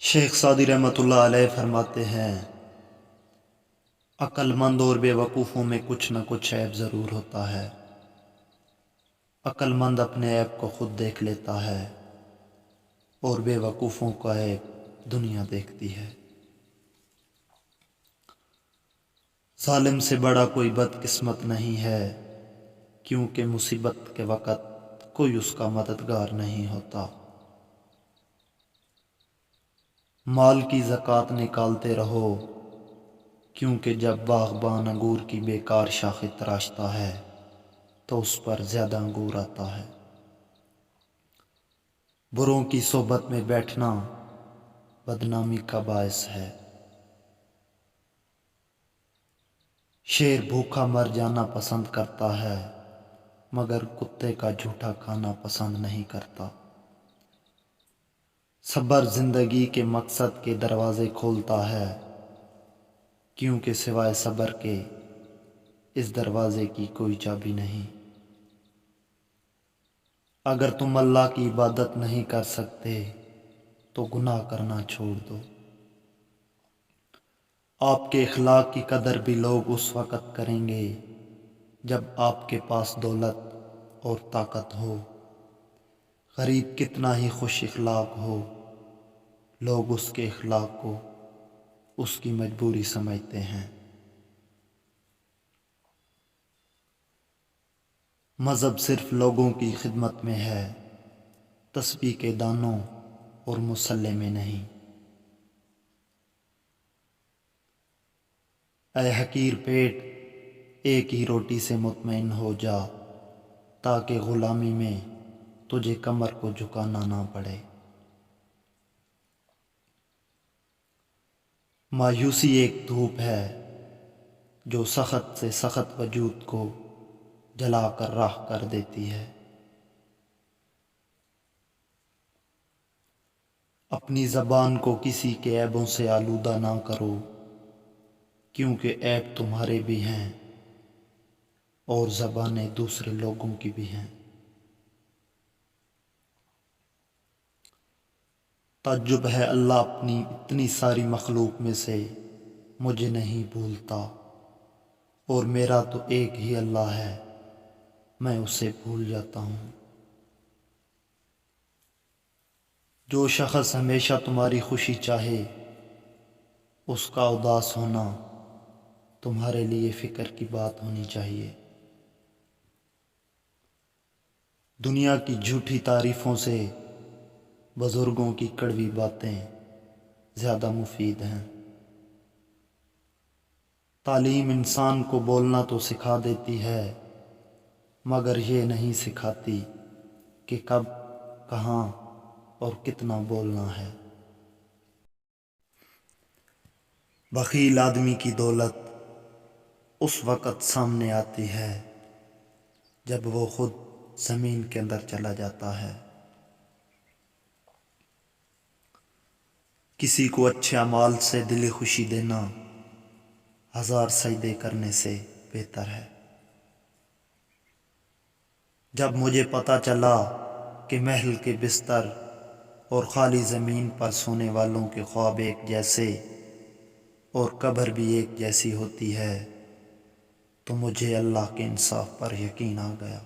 شیخ Saadi رحمۃ اللہ علیہ فرماتے ہیں، عقل مند اور بے وقوفوں میں کچھ نہ کچھ عیب ضرور ہوتا ہے۔ عقل مند اپنے عیب کو خود دیکھ لیتا ہے اور بے وقوفوں کا عیب دنیا دیکھتی ہے۔ ظالم سے بڑا کوئی بد قسمت نہیں ہے، کیونکہ مصیبت کے وقت کوئی اس کا مددگار نہیں ہوتا۔ مال کی زکوٰۃ نکالتے رہو، کیونکہ جب باغبان انگور کی بیکار شاخیں تراشتا ہے تو اس پر زیادہ انگور آتا ہے۔ بروں کی صحبت میں بیٹھنا بدنامی کا باعث ہے۔ شیر بھوکا مر جانا پسند کرتا ہے، مگر کتے کا جھوٹا کھانا پسند نہیں کرتا۔ صبر زندگی کے مقصد کے دروازے کھولتا ہے، کیونکہ سوائے صبر کے اس دروازے کی کوئی چابی نہیں۔ اگر تم اللہ کی عبادت نہیں کر سکتے تو گناہ کرنا چھوڑ دو۔ آپ کے اخلاق کی قدر بھی لوگ اس وقت کریں گے جب آپ کے پاس دولت اور طاقت ہو۔ غریب کتنا ہی خوش اخلاق ہو، لوگ اس کے اخلاق کو اس کی مجبوری سمجھتے ہیں۔ مذہب صرف لوگوں کی خدمت میں ہے، تسبیح کے دانوں اور مصلے میں نہیں۔ اے حقیر پیٹ، ایک ہی روٹی سے مطمئن ہو جا، تاکہ غلامی میں تجھے کمر کو جھکانا نہ پڑے۔ مایوسی ایک دھوپ ہے جو سخت سے سخت وجود کو جلا کر راکھ کر دیتی ہے۔ اپنی زبان کو کسی کے عیبوں سے آلودہ نہ کرو، کیونکہ عیب تمہارے بھی ہیں اور زبانیں دوسرے لوگوں کی بھی ہیں۔ تعجب ہے اللہ اپنی اتنی ساری مخلوق میں سے مجھے نہیں بھولتا، اور میرا تو ایک ہی اللہ ہے، میں اسے بھول جاتا ہوں۔ جو شخص ہمیشہ تمہاری خوشی چاہے، اس کا اداس ہونا تمہارے لیے فکر کی بات ہونی چاہیے۔ دنیا کی جھوٹی تعریفوں سے بزرگوں کی کڑوی باتیں زیادہ مفید ہیں۔ تعلیم انسان کو بولنا تو سکھا دیتی ہے، مگر یہ نہیں سکھاتی کہ کب، کہاں اور کتنا بولنا ہے۔ بخیل آدمی کی دولت اس وقت سامنے آتی ہے جب وہ خود زمین کے اندر چلا جاتا ہے۔ کسی کو اچھے اعمال سے دلی خوشی دینا 1000 سجدے کرنے سے بہتر ہے۔ جب مجھے پتہ چلا کہ محل کے بستر اور خالی زمین پر سونے والوں کے خواب ایک جیسے اور قبر بھی ایک جیسی ہوتی ہے، تو مجھے اللہ کے انصاف پر یقین آ گیا۔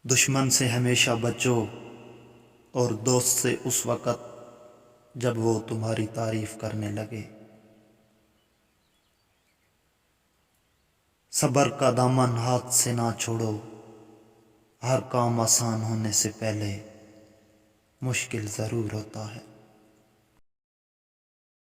دشمن سے ہمیشہ بچو اور دوست سے اس وقت جب وہ تمہاری تعریف کرنے لگے۔ صبر کا دامن ہاتھ سے نہ چھوڑو، ہر کام آسان ہونے سے پہلے مشکل ضرور ہوتا ہے۔